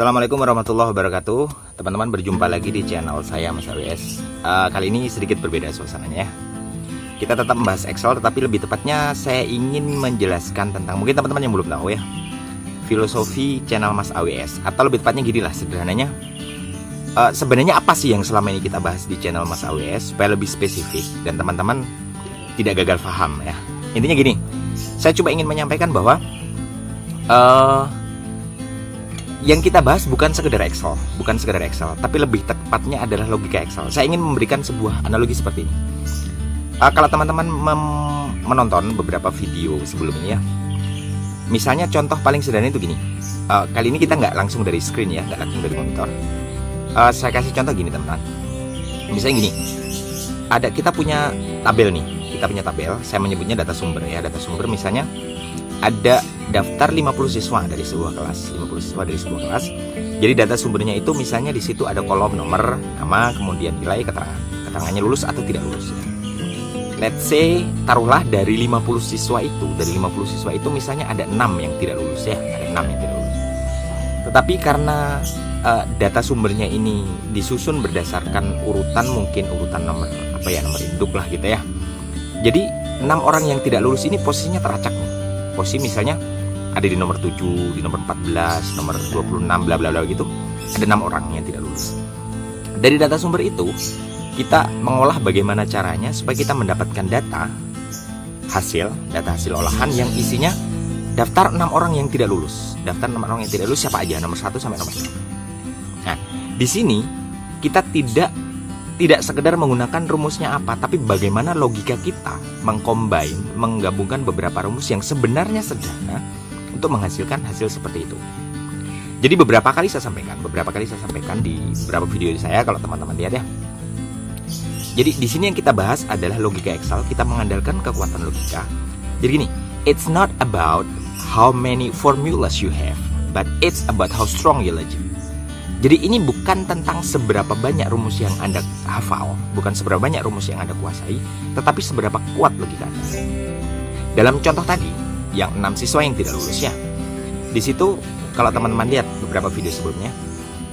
Assalamualaikum warahmatullahi wabarakatuh. Teman-teman, berjumpa lagi di channel saya Mas AWS. Kali ini sedikit berbeda suasananya ya. Kita tetap membahas Excel, tetapi lebih tepatnya saya ingin menjelaskan tentang, mungkin teman-teman yang belum tahu ya, filosofi channel Mas AWS. Atau lebih tepatnya gini lah sederhananya, sebenarnya apa sih yang selama ini kita bahas di channel Mas AWS, supaya lebih spesifik dan teman-teman tidak gagal paham ya. Intinya gini, saya coba ingin menyampaikan bahwa yang kita bahas bukan sekedar Excel, tapi lebih tepatnya adalah logika Excel. Saya ingin memberikan sebuah analogi seperti ini. Kalau teman-teman menonton beberapa video sebelum ini ya, misalnya contoh paling sederhana itu gini. Kali ini kita nggak langsung dari screen ya, nggak langsung dari monitor. Saya kasih contoh gini teman-teman. Misalnya gini, kita punya tabel nih, saya menyebutnya data sumber ya. Data sumber misalnya ada daftar 50 siswa dari sebuah kelas, Jadi data sumbernya itu misalnya di situ ada kolom nomor, nama, kemudian nilai, keterangannya lulus atau tidak lulus. Let's say taruhlah dari 50 siswa itu misalnya ada 6 yang tidak lulus ya, Tetapi karena data sumbernya ini disusun berdasarkan urutan, mungkin urutan nomor nomor induk lah gitu ya. Jadi 6 orang yang tidak lulus ini posisinya teracak nih. Posisi misalnya ada di nomor 7, di nomor 14, nomor 26, bla bla bla gitu. Ada 6 orang yang tidak lulus. Dari data sumber itu kita mengolah bagaimana caranya supaya kita mendapatkan data hasil olahan yang isinya daftar 6 orang yang tidak lulus. Daftar 6 orang yang tidak lulus siapa aja, nomor 1 sampai nomor 6. Nah, di sini kita tidak sekedar menggunakan rumusnya apa, tapi bagaimana logika kita menggabungkan beberapa rumus yang sebenarnya sederhana untuk menghasilkan hasil seperti itu. Jadi beberapa kali saya sampaikan di beberapa video saya, kalau teman-teman lihat ya. Jadi di sini yang kita bahas adalah logika Excel. Kita mengandalkan kekuatan logika. Jadi gini, it's not about how many formulas you have, but it's about how strong your logic. Jadi ini bukan tentang seberapa banyak rumus yang Anda hafal, bukan seberapa banyak rumus yang Anda kuasai, tetapi seberapa kuat logika Anda. Dalam contoh tadi, yang 6 siswa yang tidak lulus ya, di situ kalau teman-teman lihat beberapa video sebelumnya,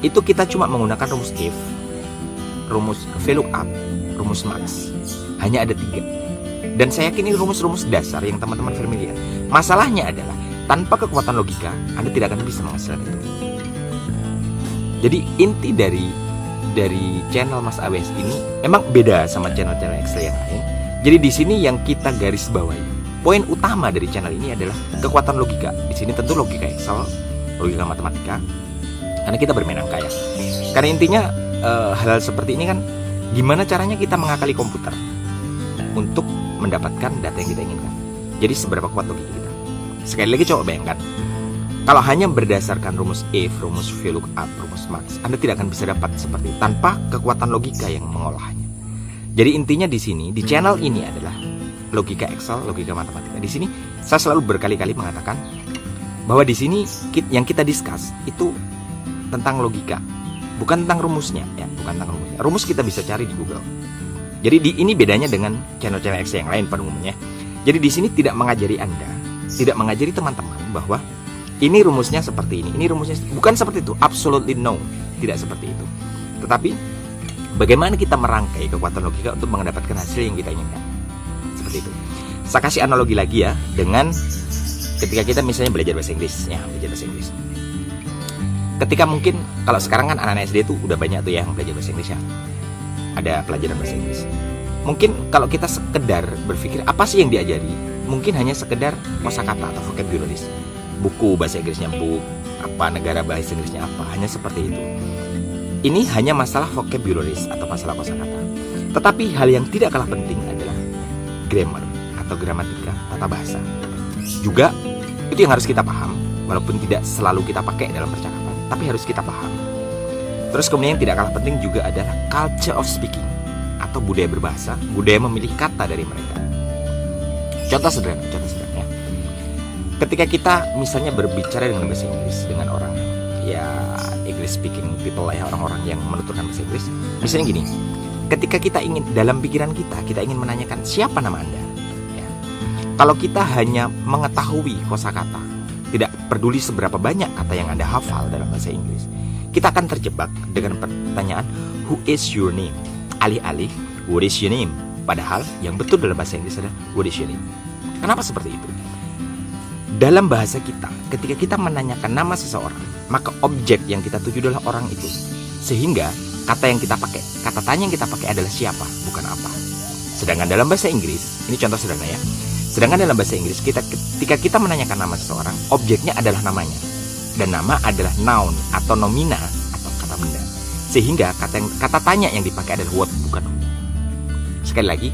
itu kita cuma menggunakan rumus if, rumus VLOOKUP, rumus max. Hanya ada 3. Dan saya yakin ini rumus-rumus dasar yang teman-teman familiar. Masalahnya adalah tanpa kekuatan logika, Anda tidak akan bisa menghasilkan itu. Jadi inti dari channel Mas AWS ini emang beda sama channel-channel Excel yang lain. Jadi di sini yang kita garis bawahi, poin utama dari channel ini adalah kekuatan logika. Di sini tentu logika Excel, logika matematika, karena kita bermain angka ya. Karena intinya hal-hal seperti ini kan, gimana caranya kita mengakali komputer untuk mendapatkan data yang kita inginkan. Jadi seberapa kuat logika kita. Sekali lagi coba bayangkan, kalau hanya berdasarkan rumus if, rumus VLOOKUP, rumus max, Anda tidak akan bisa dapat seperti itu tanpa kekuatan logika yang mengolahnya. Jadi intinya di sini, di channel ini adalah logika Excel, logika matematika. Di sini saya selalu berkali-kali mengatakan bahwa di sini yang kita discuss itu tentang logika, bukan tentang rumusnya ya, Rumus kita bisa cari di Google. Jadi ini bedanya dengan channel-channel Excel yang lain pada umumnya. Jadi di sini tidak mengajari Anda, tidak mengajari teman-teman bahwa ini rumusnya seperti ini rumusnya bukan seperti itu, absolutely no, tidak seperti itu. Tetapi bagaimana kita merangkai kekuatan logika untuk mendapatkan hasil yang kita inginkan, seperti itu. Saya kasih analogi lagi ya, dengan ketika kita misalnya belajar bahasa Inggris. Ketika mungkin kalau sekarang kan anak-anak SD itu udah banyak tuh yang belajar bahasa Inggris ya, ada pelajaran bahasa Inggris. Mungkin kalau kita sekedar berpikir apa sih yang diajari, mungkin hanya sekedar kosakata atau vocabularies. Buku bahasa Inggrisnya negara bahasa Inggrisnya apa, hanya seperti itu. Ini hanya masalah vocabularies atau masalah kosakata. Tetapi hal yang tidak kalah penting adalah grammar atau gramatika, tata bahasa. Juga itu yang harus kita paham, walaupun tidak selalu kita pakai dalam percakapan, tapi harus kita paham. Terus kemudian yang tidak kalah penting juga adalah culture of speaking atau budaya berbahasa, budaya memilih kata dari mereka. Contoh sederhana. Ketika kita misalnya berbicara dengan bahasa Inggris dengan orang ya English speaking people ya, orang-orang yang menuturkan bahasa Inggris, misalnya gini, ketika kita ingin dalam pikiran kita ingin menanyakan siapa nama Anda ya. Kalau kita hanya mengetahui kosakata, tidak peduli seberapa banyak kata yang Anda hafal dalam bahasa Inggris, kita akan terjebak dengan pertanyaan who is your name, alih-alih what is your name. Padahal yang betul dalam bahasa Inggris adalah what is your name. Kenapa seperti itu? Dalam bahasa kita, ketika kita menanyakan nama seseorang, maka objek yang kita tuju adalah orang itu. Sehingga kata yang kita pakai, kata tanya yang kita pakai adalah siapa, bukan apa. Sedangkan dalam bahasa Inggris, ini contoh sederhana ya. Sedangkan dalam bahasa Inggris, ketika kita menanyakan nama seseorang, objeknya adalah namanya. Dan nama adalah noun atau nomina atau kata benda. Sehingga kata tanya yang dipakai adalah what, bukan who. Sekali lagi,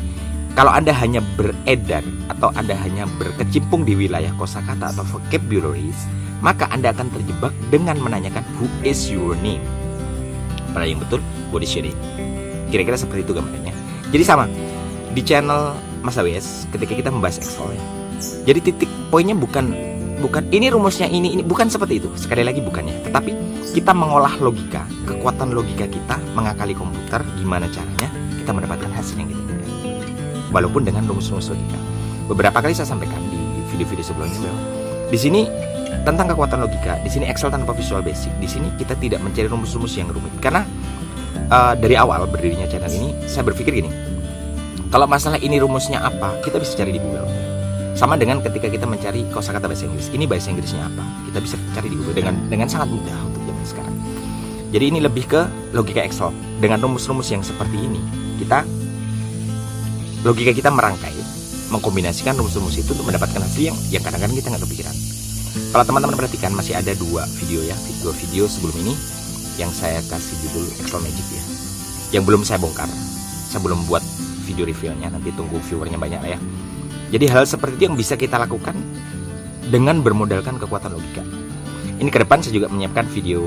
kalau Anda hanya beredar atau Anda hanya berkecimpung di wilayah kosakata atau vocabularies, maka Anda akan terjebak dengan menanyakan who is your name. Pada yang betul, what is your name. Kira-kira seperti itu gambarnya. Jadi sama, di channel Mas AWS ketika kita membahas Excel ya. Jadi titik poinnya bukan ini rumusnya ini bukan seperti itu. Sekali lagi bukannya, tetapi kita mengolah logika, kekuatan logika kita mengakali komputer, gimana caranya kita mendapatkan hasil yang kita inginkan. Walaupun dengan rumus-rumus logika. Beberapa kali saya sampaikan di video-video sebelumnya bahwa di sini tentang kekuatan logika, di sini Excel tanpa Visual Basic. Di sini kita tidak mencari rumus-rumus yang rumit. Karena dari awal berdirinya channel ini, saya berpikir gini. Kalau masalah ini rumusnya apa, kita bisa cari di Google. Sama dengan ketika kita mencari kosakata bahasa Inggris. Ini bahasa Inggrisnya apa? Kita bisa cari di Google dengan sangat mudah untuk zaman sekarang. Jadi ini lebih ke logika Excel. Dengan rumus-rumus yang seperti ini, logika kita merangkai, mengkombinasikan rumus-rumus itu untuk mendapatkan hasil yang kadang-kadang kita nggak kepikiran. Kalau teman-teman perhatikan, masih ada dua video sebelum ini yang saya kasih judul Excel Magic ya, yang belum saya bongkar. Saya belum buat video reviewnya, nanti tunggu viewernya banyak lah ya. Jadi hal seperti itu yang bisa kita lakukan dengan bermodalkan kekuatan logika. Ini ke depan saya juga menyiapkan video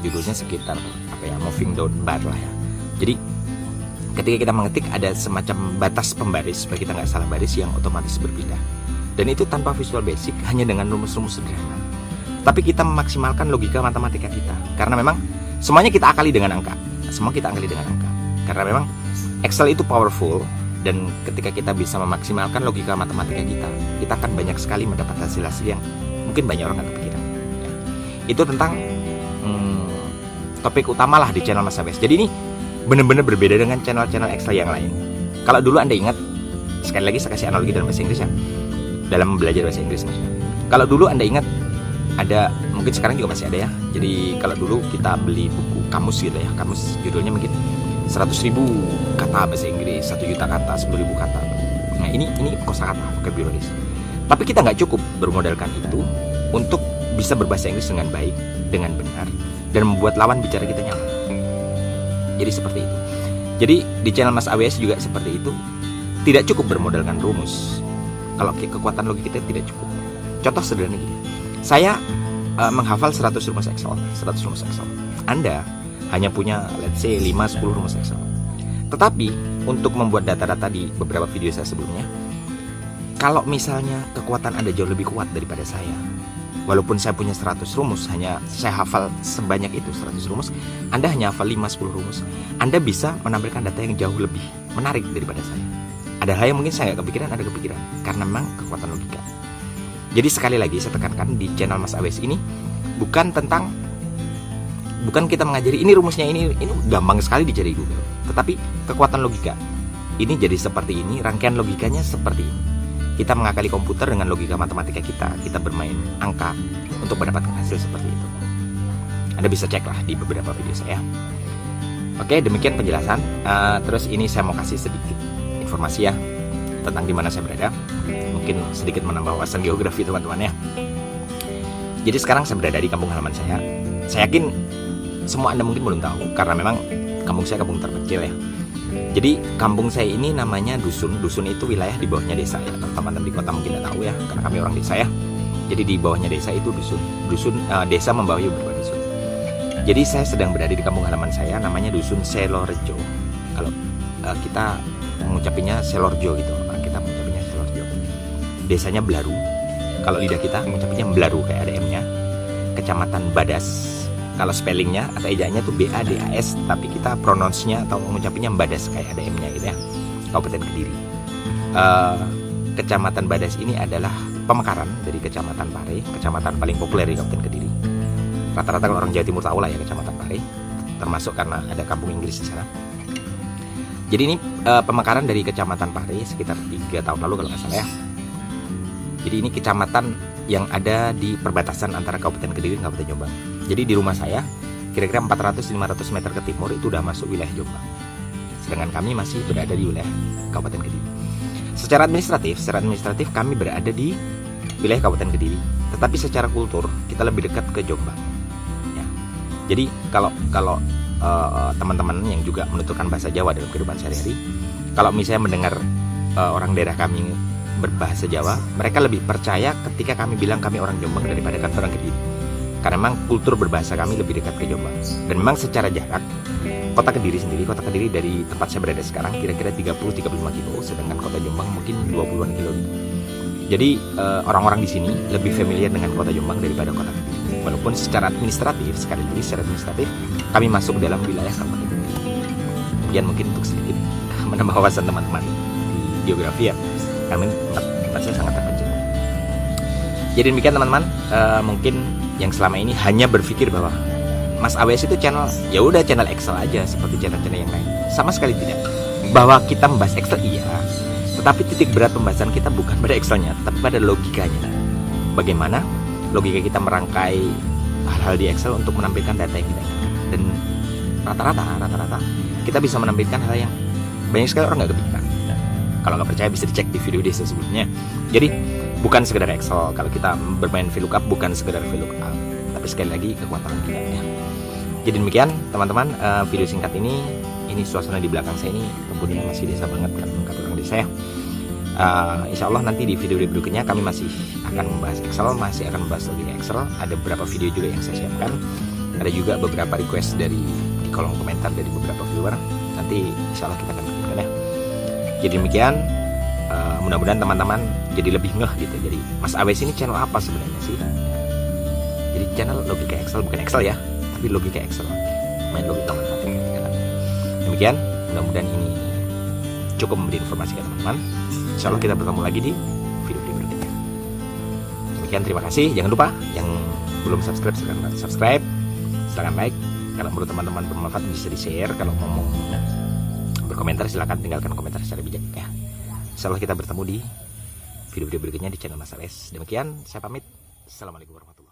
judulnya sekitar moving down bar lah ya. Jadi ketika kita mengetik ada semacam batas pembaris supaya kita nggak salah baris yang otomatis berpindah. Dan itu tanpa Visual Basic, hanya dengan rumus-rumus sederhana. Tapi kita memaksimalkan logika matematika kita, karena memang semuanya kita akali dengan angka. Karena memang Excel itu powerful, dan ketika kita bisa memaksimalkan logika matematika kita akan banyak sekali mendapat hasil-hasil yang mungkin banyak orang nggak kepikiran ya. Itu tentang topik utama lah di channel Mas AWS. Jadi ini benar-benar berbeda dengan channel-channel Excel yang lain. Kalau dulu Anda ingat, sekali lagi saya kasih analogi dalam bahasa Inggris ya, dalam belajar bahasa Inggris maksudnya. Kalau dulu Anda ingat, ada, mungkin sekarang juga masih ada ya. Jadi kalau dulu kita beli buku kamus gitu ya, kamus judulnya mungkin 100.000 kata bahasa Inggris, 1 juta kata, 10.000 kata. Nah ini kosakata, vocabularies. Tapi kita nggak cukup bermodalkan itu untuk bisa berbahasa Inggris dengan baik, dengan benar, dan membuat lawan bicara kita nyaman. Jadi seperti itu. Jadi di channel Mas AWS juga seperti itu. Tidak cukup bermodalkan rumus. Kalau kekuatan logika kita tidak cukup. Contoh sederhana gini. Saya menghafal 100 rumus Excel. Anda hanya punya let's say 5-10 rumus Excel. Tetapi untuk membuat data-data di beberapa video saya sebelumnya, kalau misalnya kekuatan Anda jauh lebih kuat daripada saya, walaupun saya punya 100 rumus, hanya saya hafal sebanyak itu 100 rumus, Anda hanya hafal 5-10 rumus, Anda bisa menampilkan data yang jauh lebih menarik daripada saya. Ada hal yang mungkin saya nggak kepikiran, Anda kepikiran, karena memang kekuatan logika. Jadi sekali lagi saya tekankan di channel Mas AWS ini bukan kita mengajari ini rumusnya ini gampang sekali dicari Google, tetapi kekuatan logika ini jadi seperti ini, rangkaian logikanya seperti ini. Kita mengakali komputer dengan logika matematika kita bermain angka untuk mendapatkan hasil seperti itu. Anda bisa cek lah di beberapa video saya. Oke, demikian penjelasan. Terus ini saya mau kasih sedikit informasi ya tentang di mana saya berada. Mungkin sedikit menambah wawasan geografi teman-teman ya. Jadi sekarang saya berada di kampung halaman saya. Saya yakin semua Anda mungkin belum tahu, karena memang kampung saya kampung terpencil ya. Jadi kampung saya ini namanya dusun. Dusun itu wilayah di bawahnya desa ya. Teman-teman di kota mungkin tidak tahu ya, karena kami orang desa ya. Jadi di bawahnya desa itu dusun. Desa membawahi beberapa dusun. Jadi saya sedang berada di kampung halaman saya, namanya dusun Selorjo. Kalau kita mengucapinya Selorjo gitu, kita mengucapinya Selorjo. Desanya Blaru. Kalau lidah kita mengucapinya Blaru kayak ada M-nya. Kecamatan Badas. Kalau spellingnya atau ejaannya tuh BADAS, tapi kita pronounce-nya atau mengucapinya Badas kayak ada M-nya gitu ya. Kabupaten Kediri. Kecamatan Badas ini adalah pemekaran dari Kecamatan Pare, kecamatan paling populer di Kabupaten Kediri. rata-rata kalau orang Jawa Timur tahu lah ya Kecamatan Pare, termasuk karena ada kampung Inggris di sana. Jadi ini pemekaran dari Kecamatan Pare sekitar 3 tahun lalu kalau nggak salah ya. Jadi ini kecamatan yang ada di perbatasan antara Kabupaten Kediri dan Kabupaten Jombang. Jadi di rumah saya kira-kira 400-500 meter ke timur itu udah masuk wilayah Jombang. Sedangkan kami masih berada di wilayah Kabupaten Kediri. Secara administratif kami berada di wilayah Kabupaten Kediri, tetapi secara kultur kita lebih dekat ke Jombang. Ya. Jadi kalau teman-teman yang juga menuturkan bahasa Jawa dalam kehidupan sehari-hari, kalau misalnya mendengar orang daerah kami berbahasa Jawa, mereka lebih percaya ketika kami bilang kami orang Jombang daripada kami orang Kediri. Karena memang kultur berbahasa kami lebih dekat ke Jombang. Dan memang secara jarak, kota Kediri dari tempat saya berada sekarang kira-kira 30-35 kilo, sedangkan kota Jombang mungkin 20-an kilo. Jadi orang-orang di sini lebih familiar dengan kota Jombang daripada kota Kediri. Walaupun secara administratif, kami masuk dalam wilayah Kabupaten Kediri. Kemudian mungkin untuk sedikit menambah wawasan teman-teman di geografi ya, kami tempat saya sangat terpencil. Jadi demikian teman-teman, mungkin yang selama ini hanya berpikir bahwa Mas AWS itu channel, ya udah channel Excel aja seperti channel-channel yang lain. Sama sekali tidak. Bahwa kita membahas Excel iya, tetapi titik berat pembahasan kita bukan pada Excelnya, tapi pada logikanya. Bagaimana logika kita merangkai hal-hal di Excel untuk menampilkan data yang kita inginkan. Dan rata-rata kita bisa menampilkan hal yang banyak sekali orang nggak kepikiran. Kalau nggak percaya bisa dicek di video desa sebelumnya. Jadi bukan sekedar Excel, kalau kita bermain VLOOKUP bukan sekedar VLOOKUP, tapi sekali lagi kekuatan kita ya. Jadi demikian teman-teman, video singkat ini suasana di belakang saya ini kebunnya masih desa banget kan, kata orang desa ya. Insya Allah nanti di video berikutnya kami masih akan membahas Excel, masih akan membahas logika Excel. Ada beberapa video juga yang saya siapkan, ada juga beberapa request di kolom komentar dari beberapa viewer. Nanti insya Allah kita akan bikinkan ya. Jadi demikian, mudah-mudahan teman-teman jadi lebih ngeh gitu. Jadi Mas AWS ini channel apa sebenarnya sih? Jadi channel logika Excel, bukan Excel ya, tapi logika Excel, main logika matematika. Demikian, mudah-mudahan ini cukup memberi informasi ke teman-teman. Insya Allah kita bertemu lagi di video berikutnya. Demikian, terima kasih. Jangan lupa yang belum subscribe silahkan subscribe, silahkan like. Kalau menurut teman-teman bermanfaat bisa di-share. Kalau mau berkomentar silahkan tinggalkan komentar secara bijak ya. Insya Allah kita bertemu di video berikutnya di channel Mas AWS. Demikian, saya pamit. Assalamualaikum warahmatullahi wabarakatuh.